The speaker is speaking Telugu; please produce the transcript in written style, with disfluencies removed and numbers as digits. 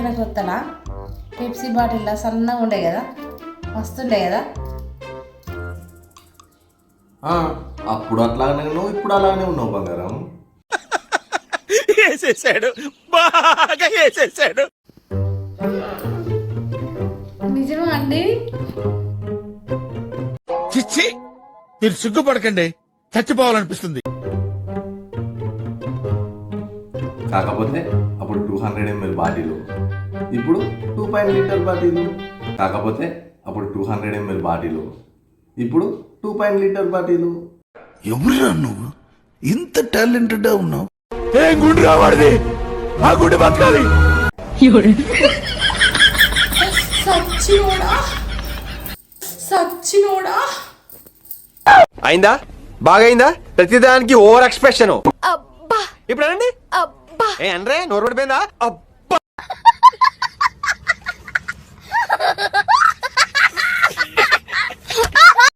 పెళ్ళైన కొత్తలా పెప్సీ బాటిల్లో సన్నగా ఉండే కదా, మస్తుండే కదా. అప్పుడు అట్లాగనే ఉన్నావు, ఇప్పుడు అలానే ఉన్నావు బంగారం. వేసేసాడు, బాగా వేసేసాడు. నిజమా అండి? చిచ్చి, మీరు సిగ్గుపడకండి, చచ్చిపోవాలనిపిస్తుంది. కాకపోతే అప్పుడు 200 ml బాటిల్, ఇప్పుడు 2 లీటర్ బాటిల్. కాకపోతే అప్పుడు 200 ml బాటిల్, ఇప్పుడు 2 లీటర్ బాటిల్. ఎవరురా నువ్వు ఇంత టాలెంటెడ్ ఉన్నావు? ఏం గుండు రావాడిది, ఆ గుండె బతకాలి. సచ్చినోడా. అయిందా? బాగైందా? ప్రతిదానికి ఓవర్ ఎక్స్ప్రెషన్. ఇప్పుడు అనండి. ఏ అనరే, నోరు పడిపోయిందా?